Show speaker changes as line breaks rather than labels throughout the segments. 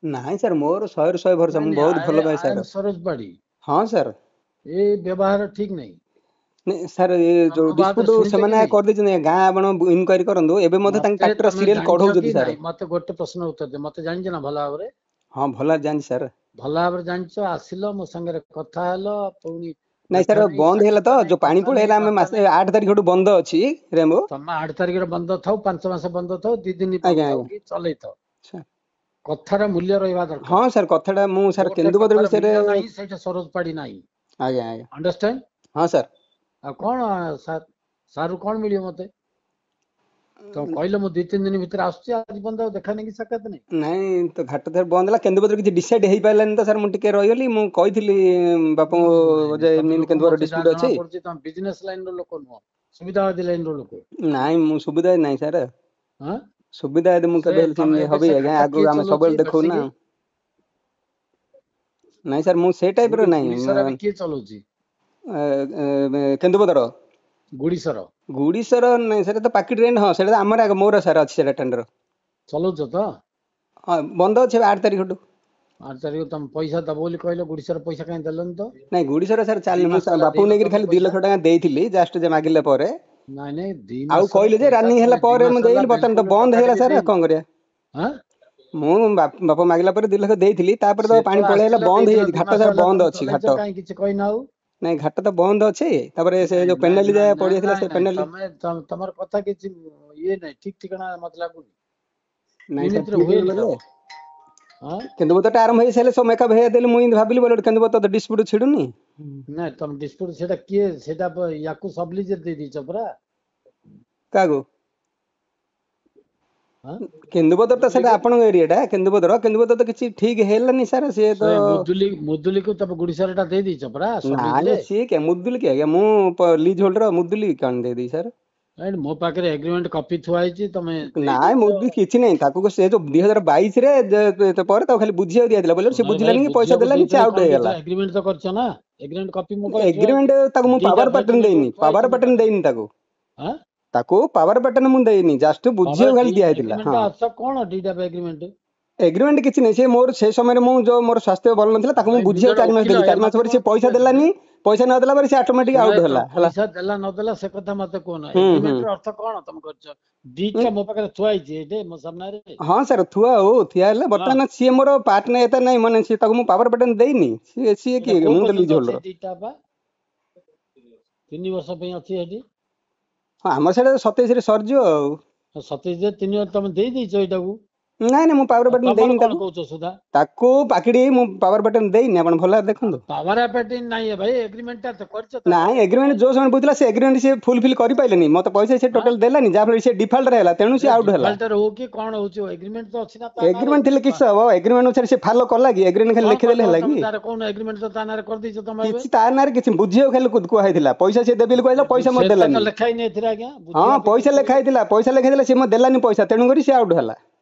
ନାଇଁ ସାର୍ ମୋର 100 ରୁ 100 ଭରସା,
ନାଇଁ
ମୁଁ
ନାଇଁ
ବହୁତ ଭଲ ପାଏ
I
sir.
am Saroj Padhi.
ହଁ ସାର୍।
ଏ ବ୍ୟବହାର ଠିକ ନାହିଁ।
ନାଇଁ ସାର୍ ଏ ଯୋଉ
ମୋ ବାତ
ଡିସ୍ପ୍ୟୁଟ
ଶୁଣିଲେ କି
ସେମାନେ
ନାଇଁ?
କରିଦେଇଛନ୍ତି ଗାଁ ଆପଣ ଇନକ୍ୱାରି କରନ୍ତୁ, ଏବେ ମଧ୍ୟ ତାଙ୍କ
ମତେ
ଟ୍ରାକ୍ଟର
ତମେ
ସିରିଏଲ
ଜାଣିଛ
କଢଉଛନ୍ତି
କି
ସାର୍।
ନାଇଁ? ମତେ ଗୋଟେ ପ୍ରଶ୍ନ ଉତ୍ତର ଦିଅ। ମତେ ଜାଣିଛ ନା ଭଲ ଭାବରେ?
ହଁ ଭଲ ଜାଣିଛି ସାର୍।
ଭଲ ଭାବରେ ଜାଣିଛ। ଆସିଲ ମୋ ସାଙ୍ଗରେ କଥା ହେଲ, ପୁଣି
ନାଇଁ ସାର୍
ଦେଖା ନାହିଁ,
ବନ୍ଦ ହେଇଗଲା ତ,
ସାକ୍ଷାତ ନାହିଁ,
ଯୋଉ ପାଣି
କଥା ନାହିଁ,
ପଳେଇଲା, ଆମେ
ବାର୍ତ୍ତା
ମାସେ
ନାହିଁ।
8 ତାରିଖଠୁ ବନ୍ଦ ଅଛି ରେମ୍ବୋ।
ତମେ 8 ତାରିଖରେ ବନ୍ଦ ଥାଉ, 5 ମାସ ବନ୍ଦ ଥାଉ, 2 ଦିନ
ଆଜ୍ଞା
ବନ୍ଦ ଥାଉ,
ଆଜ୍ଞା
କି ଚଲେଇଥାଉ,
ସାର୍।
କଥାର ମୂଲ୍ୟ ରହିବା
ହଁ
ଦରକାର।
ସାର୍ କଥାଟା ମୁଁ ସାର୍
ଯୋଉଠି
କେନ୍ଦୁପତ୍ର
କଥାର
ବିଷୟରେ
ମୂଲ୍ୟ ନାହିଁ ସେଇଟା ସରୋଜ ପାଢୀ ନାହିଁ।
ଆଜ୍ଞା ଆଜ୍ଞା
ଅଣ୍ଡରଷ୍ଟାଣ୍ଡ?
ହଁ ସାର୍।
ଆଉ କଣ ସାରୁ କଣ ମିଳିବ ମତେ? ତ କହିଲେ ମୁଁ 2-3 ଦିନ ଭିତରେ ଆସୁଛି, ଆଜି ପର୍ଯ୍ୟନ୍ତ ଆଉ ଦେଖା ନାହିଁ କି ସାକ୍ଷାତ ନାହିଁ।
ନାଇଁ ତ ଘାଟ ଥରେ ବନ୍ଦ ହେଲା, କେନ୍ଦୁପତ୍ର କିଛି ଡିସାଇଡ୍ ହେଇପାରିଲାନି ତ ସାର୍, ମୁଁ ଟିକେ ରହିଗଲି। ମୁଁ କହିଥିଲି ବାପାଙ୍କୁ ଯେ
ତମେ
ଏମିତି
ଲୋକ
କେନ୍ଦୁପତ୍ର
ମତେ ଯାହା
ଡିସ୍ପ୍ୟୁଟ
ଜଣା
ଅଛି।
ପଡୁଛି ତମେ ବିଜନେସ ଲାଇନ ର ଲୋକ ନୁହଁ, ସୁବିଧାବାଦୀ ଲାଇନ ର ଲୋକ।
ନାଇଁ ମୁଁ ସୁବିଧା ନାହିଁ ସାର୍।
ହଁ
ସୁବିଧା ମୁଁ
ସେ
କେବେ
ତମେ
ସେମିତି
ଏବେ
ହବି
ସେ
ଆଜ୍ଞା,
ଘାଟ କିଏ
ଆଗକୁ ଆମେ
ଚଲଉଛି
ସବୁବେଳେ ଦେଖାଉ ନା।
ବେଡସିକି?
ନାଇଁ ସାର୍ ମୁଁ ସେଇ ଟାଇପର
ଗୁଡିସର ଏବେ
ନାହିଁ।
କିଏ ଚଲଉଛି?
କେନ୍ଦୁପତ୍ର
ଗୁଡିସର
ଗୁଡିସର ନାଇଁ ସେଟା ତ ପାକିଟ ରେଣ୍ଟ। ହଁ ସେଟା ତ ଆମର ମୋର ସାର୍ ଅଛି ସେଟା ଟେଣ୍ଡର।
ଚଲଉଛ ତ?
ହଁ ବନ୍ଦ ଅଛି 8 ତାରିଖଠୁ।
8 ତାରିଖ ତମେ ପଇସା ଦବ ବୋଲି କହିଲ, ଗୁଡିସର ପଇସା କାହିଁ ଦେଲନି ତ?
ନାଇଁ ଗୁଡିସର ସାର୍
2
ଚାଲିନି। ମୁଁ
ମାସ ହେଲା
ବାପୁକୁ
ଦେଇନ
ନେଇକରି
ତମେ
ଖାଲି 2
ପଇସା।
ଲକ୍ଷ ଟଙ୍କା ଦେଇଥିଲି ଜଷ୍ଟ ଯେ ମାଗିଲା ପରେ।
ନାଇଁ ନାଇଁ 2
ଆଉ
ମାସର
କହିଲେ ଯେ
ପଇସା
ରାନିଂ ହେଲା
ତମେ 2
ପରେ ମୁଁ
ମାସ ହେଲା
ଦେଇଲି, ବର୍ତ୍ତମାନ ତ
ବିଲକୁଲ
ବନ୍ଦ
ଟଙ୍କାଟେ
ହେଇଗଲା
ବି
ସାର୍,
ଦେଇନ।
କଣ କରିବା।
ହଁ
ମୁଁ ବାପା ମାଗିଲା ପରେ 2 ଲକ୍ଷ ଦେଇଥିଲି, ତାପରେ ତ ପାଣି
ସେତେବେଳେ
ପଳେଇଲା,
ଆସିଥିଲ
ବନ୍ଦ
ଦେଇଥିଲ,
ହେଇଯାଇଛି
2
ଘାଟ
ମାସ
ସାର୍,
ହେଲା
ବନ୍ଦ
ତମେ
ଅଛି ଘାଟ।
ଚଲେଇଛ, କାହିଁ କିଛି କହିନ ଆଉ?
ନାଇଁ ଘାଟ ତ ବନ୍ଦ ଅଛି, ତାପରେ ସେ
ନାଇଁ
ଯୋଉ
ନାଇଁ
ପେନାଲ୍ଟି
ନାଇଁ
ଯାହା
ନାଇଁ
ପଡିଯାଇଥିଲା
ନାଇଁ
ସେ
ନାଇଁ
ପେନାଲ୍ଟି।
ତମର କଥା କିଛି ଇଏ ନାହିଁ, ଠିକ ଠିକଣା ମତେ ଲାଗୁନି।
ନାଇଁ ସାର୍
ଏମିତିରେ
ଠିକ
ହୁଏନି
ବୋଲେ
କାମ। ହଁ
କେନ୍ଦୁପତ୍ରଟା ଆରମ୍ଭ ହେଇସାରିଲେ ସବୁ ମେକଅପ୍ ହେଇଯାଇଥିଲେ, ମୁଁ ଏମିତି ଭାବିଲି ବୋଲେ କେନ୍ଦୁପତ୍ର ଡିସ୍ପ୍ୟୁଟ ଛିଡୁନି।
ନାଇଁ ତମେ ଡିସ୍ପ୍ୟୁଟ ସେଟା କିଏ, ସେଟା ୟାକୁ ସବଲିଜରେ ଦେଇ ଦେଇଛ ପରା।
କାହାକୁ?
ହଁ
କେନ୍ଦୁପତ୍ର ତ ସେଟା
ମୁଦୁଲିକୁ
ଆପଣଙ୍କ ଏରିଆଟା, କେନ୍ଦୁପତ୍ର ତ କିଛି ଠିକ ହେଲାନି ସାର୍। ସିଏ ତ
ସେ ମୁଦୁଲିକୁ ତମେ ଗୁଡିସର ଟା ଦେଇ ଦେଇଛ ପରା
ନାଇଁ
ସବଲିଜରେ।
ସିଏ ମୁଦୁଲି କିଏ ଆଜ୍ଞା, ମୁଁ ଲିଜ ହୋଲ୍ଡର, ମୁଦୁଲି କଣ ଦେଇଦେବି ସାର୍।
ମୋ ପାଖରେ ଏଗ୍ରିମେଣ୍ଟ କପି ଥୁଆ ହେଇଛି, ତମେ ଦେଇ
ନାଇଁ
ଦେଇଛ।
ମୁଦୁଲି କିଛି ନାହିଁ, ତାକୁ ସେ ଯୋଉ 2022 ରେ ପରେ ତାକୁ ଖାଲି ବୁଝିବାକୁ ଦିଆଯାଇଥିଲା, ବୋଲେ ସେ
ଶୁଣରେ ଭାଇ,
ବୁଝିଲାନି କି ପଇସା
ବୁଝିବାକୁ
ଦେଲାନି, ସେ
ଦେଇଥିଲେ
ଆଉଟ
କଣ
ହେଇଗଲା।
ଦେଇଥିଲା? ଏଗ୍ରିମେଣ୍ଟ ତ କରିଛ ନା? ଏଗ୍ରିମେଣ୍ଟ କପି ମୋ ପାଖରେ ଥୁଆ ହେଇଛି।
ଏଗ୍ରିମେଣ୍ଟ ତାକୁ ମୁଁ
ଦିଟା
ପାୱାର
ପେଜ
ପାଟର୍ନ
ମେଣ୍ଟେନ
ଦେଇନି,
ଥୁଆ ହେଇଛି
ପାୱାର
ମୋ
ପାଟର୍ନ
ପାଖରେ।
ଦେଇନି ତାକୁ।
ହଁ
ତାକୁ ପାୱାର ପାଟର୍ନ ମୁଁ ଦେଇନି, ଜଷ୍ଟ ବୁଝିବାକୁ ଖାଲି ଦିଆ ହେଇଥିଲା।
ଏଗ୍ରିମେଣ୍ଟ
ହଁ
ଅର୍ଥ କଣ? ଦିଟା ଏଗ୍ରିମେଣ୍ଟ
ଏଗ୍ରିମେଣ୍ଟ କିଛି ନାହିଁ, ସେ ମୋର ସେ ସମୟରେ ମୁଁ ଯୋଉ ମୋର ସ୍ୱାସ୍ଥ୍ୟ ଭଲ ନଥିଲା, ତାକୁ ମୁଁ
ଭାଇ,
ବୁଝିବାକୁ
ଜଣେ
4 ମାସ
ଓକିଲ,
ଦେଲି,
ଏ
4 ମାସ
ମତେ
ପରେ
କଣ
ସେ ପଇସା
ବୁଝେଇବ ତମେ?
ଦେଲାନି। ପଇସା ନ ଦେଲା ପରେ ସେ ଅଟୋମେଟିକ
ଶୁଣ,
ଆଉଟ ହେଲା ହେଲା।
ପଇସା ଦେଲା ନଦେଲା ସେ କଥା ମତେ କୁହନା।
ହୁଁ ହୁଁ
ଏଗ୍ରିମେଣ୍ଟ ର ଅର୍ଥ କଣ ତମେ କରିଛ?
ଉଁ,
ଦିଟା ମୋ ପାଖରେ ଥୁଆ ହେଇଛି ଏଇଠି ମୋ ସାମ୍ନାରେ।
ହଁ ସାର୍ ଥୁଆ ହଉ, ଠିଆ ହେଲେ
ହଁ
ବର୍ତ୍ତମାନ ସିଏ ମୋର ପାର୍ଟନ ଏତେ ନାହିଁ, ମାନେ ସିଏ ତାକୁ ମୁଁ ପାୱାର ବଟନ ଦେଇନି। ସିଏ
ଏଇଟା
କିଏ,
କୋଉ
ମୁଁ ତ
ପର୍ଯ୍ୟନ୍ତ
ଲିଜ
ଅଛି?
ହୋଲ୍ଡର।
ଦିଟା ବା 3 ବର୍ଷ ପାଇଁ ଅଛି ଏଠି।
ହଁ ଆମର ସେଇଟା 27 ରେ ସରିଯିବ ଆଉ।
27 ରେ 3 ବର୍ଷ ତମେ ଦେଇ ଦେଇଛ ଏଇଟାକୁ।
ନାଇଁ ନାଇଁ ମୁଁ ପାୱାର
ଆଉ
ବଟନ
ତମର
ଦେଇନି
କଣ
ତାକୁ।
କହୁଛ ସୁଧା?
ତାକୁ ପାକିଟି ମୁଁ ପାୱାର ବଟନ ଦେଇନି, ଆପଣ ଭଲ ଭାବରେ
ଆଉ
ଦେଖନ୍ତୁ।
ପାୱାର ଅଫ ନାଇଁ ଭାଇ, ଏଗ୍ରିମେଣ୍ଟ ଟା କରିଛ ତା
ନାଇଁ
ସାଙ୍ଗରେ ତମେ।
ଏଗ୍ରିମେଣ୍ଟ ଯୋଉ ସମୟ ବୁଝିଲା, ସେ ଏଗ୍ରିମେଣ୍ଟ ସେ ଫୁଲଫିଲ୍ କରିପାରିଲେନି, ମତେ ପଇସା ସେ
ହଁ
ଟୋଟାଲ ଦେଲାନି, ଯାହାଫଳରେ ସେ ଡିଫଲ୍ଟର ହେଲା, ତେଣୁ ସେ
ଆରେ
ଆଉଟ ହେଲା।
ଡିଫାଲ୍ଟର ହଉ କି କଣ ହଉଛି, ଏଗ୍ରିମେଣ୍ଟ ତ ଅଛି ନା ତା ନାଁରେ।
ଏଗ୍ରିମେଣ୍ଟ ଥିଲେ କିସ ହବ, ଏଗ୍ରିମେଣ୍ଟ ଅନୁସାରେ ସେ ଫଲୋ କଲା କି? ଏଗ୍ରିମେଣ୍ଟ ଖାଲି
କଣ
ଲେଖିଦେଲେ
କରିଦବ
ହେଲା
ତମେ?
କି?
ତାର କଣ ଏଗ୍ରିମେଣ୍ଟ ତ ତା ନାଁରେ କରିଦେଇଛ ତମେ ଏବେ।
କିଛି ତା ନାଁରେ କିଛି ବୁଝିବାକୁ ଖାଲି କୁହା ହେଇଥିଲା, ପଇସା ସେ ଦେବେ ବୋଲି କହିଲା, ପଇସା ମତେ
ସେଟା ତ
ଦେଲାନି।
ଲେଖା ହେଇନି ଏଥିରେ ଆଜ୍ଞା,
ହଁ
ବୁଝିବା ପାଇଁ
ପଇସା
କହୁଛ
ଲେଖା
ବୋଲି।
ହେଇଥିଲା, ପଇସା ଲେଖା ହେଇଥିଲା, ସେ ମତେ ଦେଲାନି ପଇସା, ତେଣୁକରି ସେ ଆଉଟ ହେଲା।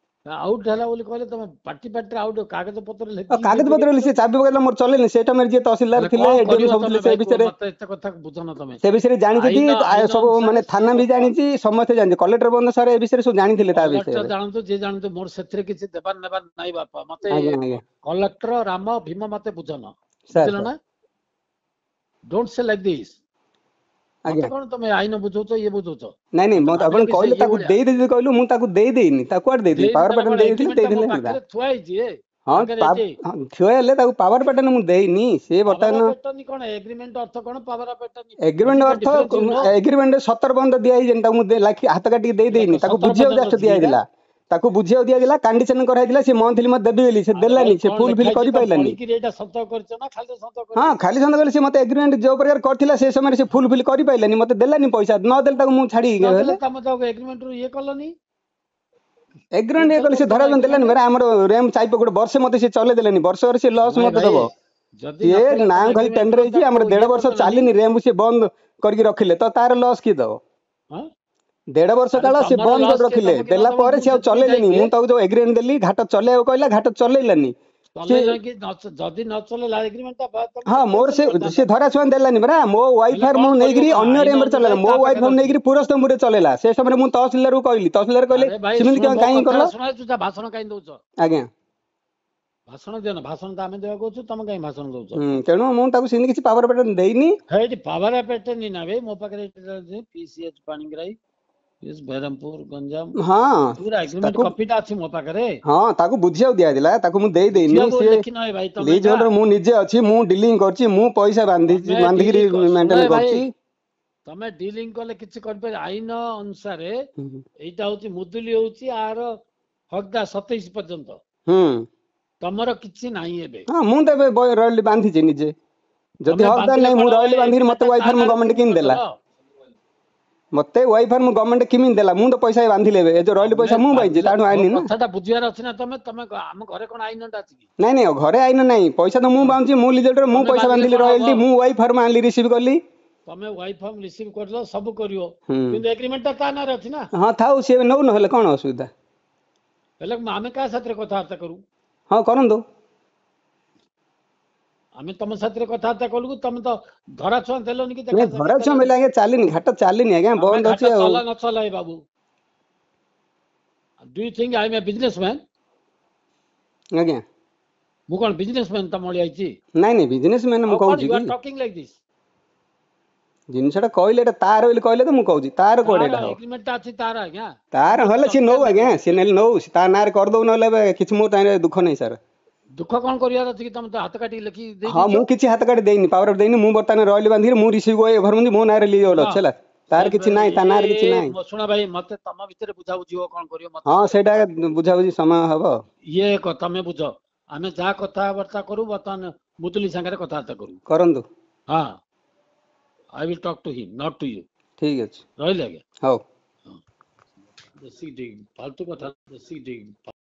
ଆଉଟ ହେଲା ବୋଲି କହିଲେ ତମେ ପାଟିରେ ଆଉଟ କାଗଜ ପତ୍ର
ଆଉ
ଲେଖିକି
କାଗଜ
ଦେଇ
ପତ୍ର ହେଲେ
ପକେଇଥିଲ।
ସେ ଚାବି ପକେଇଲା, ମୋର ଚଲେଇନି। ସେ ସମୟରେ ଯିଏ ତହସିଲଦାର
ହେଲେ
ଥିଲେ,
କଣ
ଏଡିଏମ୍
କରିବ
ସବୁ ଥିଲେ,
ତମେ
ସେ
ଭାଇ କୁହ
ବିଷୟରେ
ମତେ? ଏତେ କଥା ବୁଝୁନ ତମେ।
ସେ ବିଷୟରେ ଜାଣିଛନ୍ତି,
ଆଇନ
ସବୁ
ଅନୁସାରେ
ମାନେ
ସିଏ
ଥାନା ବି
ବର୍ତ୍ତମାନ
ଜାଣିଛି, ସମସ୍ତେ ଜାଣିଛି, କଲେକ୍ଟର ବନ୍ଧ ସାର୍ ଏ ବିଷୟରେ ସବୁ ଜାଣିଥିଲେ ତା
କଲେକ୍ଟର
ବିଷୟରେ।
ଜାଣନ୍ତୁ, ଯିଏ ଜାଣନ୍ତୁ, ମୋର ସେଥିରେ କିଛି ଦେବାର ନେବାର ନାହିଁ ବାପା। ମତେ
ଆଜ୍ଞା ଆଜ୍ଞା
କଲେକ୍ଟର ରାମ ଭୀମ ମତେ ବୁଝନ,
ସାର୍
ବୁଝିଲ
ସାର୍
ନା? ଡୋଣ୍ଟ ସେ ଲାଇକ ଦିସ୍।
ଆଜ୍ଞା।
ମତେ କଣ ତମେ ଆଇନ ବୁଝଉଛ, ଇଏ ବୁଝଉଛ?
ନାଇଁ ନାଇଁ
ମତେ
ମତେ ଆପଣ
ଭାବିଲ କି ସେ
କହିଲେ
ଇଏ
ତାକୁ
ଭଳିଆ।
ଦେଇଦେବି କହିଲୁ, ମୁଁ ତାକୁ ଦେଇନି, ତାକୁ କୁଆଡେ ଦେଇଥିଲି,
ଦେଇନି
ପାୱାର
ମାନେ
ବଟନ
କଣ?
ଦେଇଥିଲେ
ଏଗ୍ରିମେଣ୍ଟ ଟା ମୋ
ଦେଇଥିଲେ ହେଇଥାନ୍ତା।
ପାଖରେ ଥୁଆ ହେଇଛି
ହଁ
ଆଗରେ ଏଠି।
ଥୁଆ ହେଲେ ତାକୁ ପାୱାର ବଟନ ମୁଁ ଦେଇନି, ସେ
ପାୱାର ଅଫ
ବର୍ତ୍ତମାନ
ଆଟର୍ଣ୍ଣି କଣ? ଏଗ୍ରିମେଣ୍ଟ ଅର୍ଥ କଣ? Power of attorney? What
agreement
is the
ଅର୍ଥ,
ଡିଫରେନ୍ସ ୟୁ नो?
ଏଗ୍ରିମେଣ୍ଟ 17 ବନ୍ଦ ଦିଆହେଇଛି, ତାକୁ ମୁଁ ହାତ କାଟିକି
ଏଇଟା
ଦେଇନି, ତାକୁ
17
ବୁଝିବାକୁ
ପର୍ଯ୍ୟନ୍ତ
ଜଷ୍ଟ
ଅଛି କି ଏଇଟା?
ଦିଆଯାଇଥିଲା। ତାକୁ ବୁଝିବାକୁ ଦିଆଯାଇଥିଲା, କଣ୍ଡିସନ କରାଯାଇଥିଲା, ସେ ମନ୍ଥଲି ମତେ ଦେବି ବୋଲି, ସେ
ଆରେ ଭାଇ,
ଦେଲାନି, ସେ
କଣ
ଫୁଲ
ଲେଖା
ଫିଲ୍
ହେଇଛି ତମେ
କରିପାରିଲାନି।
ପଢିକିରି ଏଇଟା ସତ କରିଛ ନା ଖାଲି ସତ
ହଁ
କରିଦେଇଛ?
ଖାଲି ସନ୍ଦେହ କଲେ, ସେ ମତେ ଏଗ୍ରିମେଣ୍ଟ ଯୋଉ ପ୍ରକାର କରିଥିଲା, ସେ ସମୟରେ ସେ ଫୁଲ ଫିଲ୍ କରିପାରିଲାନି, ମତେ ଦେଲାନି ପଇସା, ନଦେଲେ ତାକୁ ମୁଁ ଛାଡିକି
ନଦେଲେ
ହେଲେ
ତମେ ତାକୁ ଏଗ୍ରିମେଣ୍ଟ ରୁ ଇଏ କଲନି।
ଏଗ୍ରିମେଣ୍ଟ ଇଏ
କ୍ୟାନସଲ
କଲେ, ସେ
କରିଦଉନ
ଧରା ଦେଲାନି
ଏଗ୍ରିମେଣ୍ଟ।
ପରା, ଆମର ରେମ୍ ଚାଇପ ଗୋଟେ ବର୍ଷେ ମତେ ସେ ଚଲେଇ ଦେଲେନି, ବର୍ଷରେ ସେ ଲସ୍
ନାଇଁ
ମତେ
ଭାଇ,
ଦବ।
ଯଦି
ସିଏ
ନଥିଲା
ନା
ତମେ
ଖାଲି
ଏଗ୍ରିମେଣ୍ଟ ରୁ
ଟେଣ୍ଡର ହେଇଛି,
ତାକୁ
ଆମର
ଇଏ
1.5 ବର୍ଷ
କରିଦେଲନି।
ଚାଲିନି, ରେମ୍ ସିଏ ବନ୍ଦ କରିକି ରଖିଲେ, ତ ତାର ଲସ୍ କିଏ ଦବ?
ହଁ
1.5 ବର୍ଷ
ଆରେ
କାଳ ସେ
ତମର
ବନ୍ଦ କରି
ଲସ୍ କିଏ
ରଖିଲେ,
ଦବ କି ନ
ଦେଲା
ଦବ
ପରେ
ମୁଁ
ସେ ଆଉ
ସେଥିପାଇଁ
ଚଲେଇଲେନି।
ଦାୟୀ
ମୁଁ
କିଏ?
ତାକୁ ଯୋଉ ଏଗ୍ରିମେଣ୍ଟ ଦେଲି, ଘାଟ ଚଲେଇବାକୁ କହିଲା, ଘାଟ ଚଲେଇଲାନି। ସେ
ଚଲେଇଲ କି ଯଦି ନ ଚଲେଇଲା ଏଗ୍ରିମେଣ୍ଟ ଟା ତମେ
ହଁ
ତ
ମୋର
କ୍ୟାନସଲ
ସେ
କରିଥାନ୍ତ।
ଧରା ଛୁଆଁ ଦେଲାନି ପରା, ମୋ
ହେଲେ
ୱାଇଫାଇ
କଣ
ମୁଁ
କରିବ
ନେଇକିରି
କଣ?
ଅନ୍ୟ
ଆଇନ
ରେମ୍ରେ ଚଲେଇଲା,
ଅନୁଯାୟୀ
ମୋ
ତା
ୱାଇଫାଇ
ପାଖରେ ଅଛି।
ନେଇକିରି ପୁରସ୍ତମପୁରରେ ଚଲେଇଲା। ସେ ସମୟରେ ମୁଁ ତହସିଲଦାରକୁ କହିଲି, ତହସିଲଦାର କହିଲେ
ଆରେ ଭାଇ
ସେମିତି
ଶୁଣ, ମୋ
କାହିଁକି
କଥାଟା
କଲ?
ଶୁଣ, ତୁ ଭାଷଣ କାହିଁ ଦଉଛ?
ଆଜ୍ଞା
ଭାଷଣ ଦିଅ ନା, ଭାଷଣ ତ ଆମେ ଦେବାକୁ କହୁଛୁ, ତମେ କାହିଁ ଭାଷଣ ଦଉଛ?
ତେଣୁ ମୁଁ ତାକୁ ସେମିତି କିଛି ପାୱାର ପେଟ ଦେଇନି।
ହେଇଟି ପାୱାର ପେଟେନି ନା ବେ, ମୋ ପାଖରେ PCH ପାଣିଗ୍ରାହୀ, ବ୍ରହ୍ମପୁର, ଗଞ୍ଜାମ,
ହଁ
ପୁରା ଏଗ୍ରିମେଣ୍ଟ
ତାକୁ
କପିଟା ଅଛି ମୋ ପାଖରେ।
ହଁ ତାକୁ ବୁଝିବାକୁ ଦିଆଯାଇଥିଲା, ତାକୁ ମୁଁ ଦେଇ ଦେଇନି।
ବୁଝିବାକୁ
ସିଏ
ଲେଖି ନଏ ଭାଇ, ତମେ
ଲିଜ୍ ହୋଲ୍ଡର ମୁଁ ନିଜେ ଅଛି, ମୁଁ ଡିଲିଂ କରୁଛି, ମୁଁ ପଇସା ବାନ୍ଧିକିରି
ଶୁଣ
ମେଣ୍ଟେନ
ଭାଇ,
କରୁଛି।
ତମେ ଡିଲିଂ କଲେ କିଛି କରିପାରିବ, ଆଇନ ଅନୁସାରେ
ହୁଁ
ଏଇଟା ହଉଛି ମୁଦୁଲି ହଉଛି ଆର ହକଦାର 27 ପର୍ଯ୍ୟନ୍ତ।
ହୁଁ
ତମର କିଛି ନାହିଁ ଏବେ।
ହଁ ମୁଁ ତ ଏବେ ରୟାଲି ବାନ୍ଧିଛି ନିଜେ। ଯଦି
ତମେ
ହକଦାର
ବାନ୍ଧିଲେ
ନାହିଁ, ମୁଁ
କଣ
ରୟାଲି
ଭାଇ,
ବାନ୍ଧିକିରି ମତେ
ଏଗ୍ରିମେଣ୍ଟ ତା
ୱାଇଫାର
ନାଁରେ
ଗଭର୍ଣ୍ଣମେଣ୍ଟ
ପ୍ରୁଭ୍
କେମିତି ଦେଲା?
କରିଦେଲ।
ମତେ ୱାଇଫାର ମୁଁ ଗଭର୍ଣ୍ଣମେଣ୍ଟ କେମିତି ଦେଲା? ମୁଁ ତ ପଇସା ବାନ୍ଧିଲେ ଏବେ, ଏ ଯୋଉ ରୟାଲି
ତମେ
ପଇସା ମୁଁ ପାଇଛି,
ବାନ୍ଧିଲେ
ତାଠୁ
ମୋ
ଆଇନି ନା।
କଥାଟା ବୁଝିବାର ଅଛି ନା। ତମେ ତମେ ଆମ ଘରେ କଣ ଆଇନଟା ଅଛି କି?
ନାଇଁ ନାଇଁ, ଘରେ ଆଇନ ନାହିଁ, ପଇସା ତ ମୁଁ ବାନ୍ଧୁଛି, ମୁଁ ଲିଜ୍ ହୋଲ୍ଡର, ମୁଁ
ତମେ
ପଇସା
ବାନ୍ଧିଲେ
ବାନ୍ଧିଲି
କଣ ହବ?
ରୟାଲିଟି, ମୁଁ ୱାଇଫାର ଆଣିଲି, ରିସିଭ୍ କଲି।
ତମେ ୱାଇଫାଇ ରିସିଭ୍ କରିଲ, ସବୁ କରିବ,
ହୁଁ
କିନ୍ତୁ ଏଗ୍ରିମେଣ୍ଟଟା ତା ନାଁରେ ଅଛି ନା।
ହଁ ଥାଉ, ସିଏ ନଉ ନହେଲେ କଣ ଅସୁବିଧା?
ହେଲେ ଆମେ କାହା ସାଥିରେ କଥାବାର୍ତ୍ତା କରୁ?
ହଁ କରନ୍ତୁ।
ଆମେ ତମ ସାଥିରେ କଥାବାର୍ତ୍ତା କଲୁ, ତମେ ତ ଧରା ଛୁଆଁ ଦେଲନି କି ଦେଖା
ନାଇଁ
ସାକ୍ଷାତ
ଧରା ଛୁଆଁ
ଦେଲନି।
ବୋଇଲେ ଆଜ୍ଞା ଚାଲିନି, ଘାଟ ଚାଲିନି ଆଜ୍ଞା,
ତମେ
ବନ୍ଦ
ଘାଟ
ଅଛି ଆଉ।
ଚଲା ନ ଚଲାଏ ବାବୁ। Do you think I am a businessman?
ଆଜ୍ଞା
ମୁଁ କଣ ବିଜନେସମ୍ୟାନ ତମ ଭଳି ହେଇଛି?
ନାଇଁ ନାଇଁ, ବିଜନେସ ମ୍ୟାନ ମୁଁ
ଆଉ କଣ
କହୁଛି
ୟୁ
କି
ଆର୍ ଟକିଂ ଲାଇକ୍ ଦିସ୍?
ଜିନିଷଟା କହିଲେ ଏଟା ତାର ବୋଲି କହିଲେ ତ ମୁଁ କହୁଛି, ତାର କୁଆଡେ
ତାର
ଏଟା ହବ?
ଏଗ୍ରିମେଣ୍ଟଟା ଅଛି ତାର, ଆଜ୍ଞା।
ତାର
ତମେ
ହେଲେ ସିଏ ନଉ
ଟକିଂ
ଆଜ୍ଞା,
ଲାଇକ୍
ସିଏ ନେଲେ ନଉ, ତା ନାଁରେ କରିଦଉ, ନହେଲେ ଏବେ କିଛି ମୋ ତାହିଁରେ ଦୁଃଖ ନାହିଁ ସାର୍।
ଦୁଃଖ କଣ କରିବାର ଅଛି କି? ତମେ ତ ହାତ କାଟିକି ଲେଖି ଦେଇ
ହଁ
ଦେଇଛ।
ମୁଁ କିଛି ହାତ କାଟି ଦେଇନି, ପାୱାର ଦେଇନି, ମୁଁ ବର୍ତ୍ତମାନ ରୟାଲି ବାନ୍ଧିକି ମୁଁ ରିସିଭ୍ ଭରମୁଛି, ମୋ ନାଁରେ ଲିଜ୍ ହୋଲ୍ଡର
ଶୁଣ,
ଅଛି ହେଲା।
ସେ
ତାର କିଛି ନାହିଁ, ତା ନାଁରେ କିଛି ନାହିଁ।
ଶୁଣ ଭାଇ, ମତେ ତମ ଭିତରେ ବୁଝାବୁଝି ହୁଅ, କଣ କରିବ ମତେ
ହଁ
ସେଥିରେ
ସେଇଟା
କଣ।
ବୁଝାବୁଝି ସମୟ ହବ।
ଇଏ ତମେ ବୁଝ, ଆମେ ଯାହା କଥାବାର୍ତ୍ତା କରୁ, ବର୍ତ୍ତମାନ ମୁଦୁଲି ସାଙ୍ଗରେ କଥାବାର୍ତ୍ତା କରୁ।
କରନ୍ତୁ।
ହଁ, I will talk to him, not to you.
ଠିକ ଅଛି,
ରହିଲେ ଆଜ୍ଞା।
ହଉ।
ବେଶୀ ଫାଲତୁ କଥା ବେଶୀ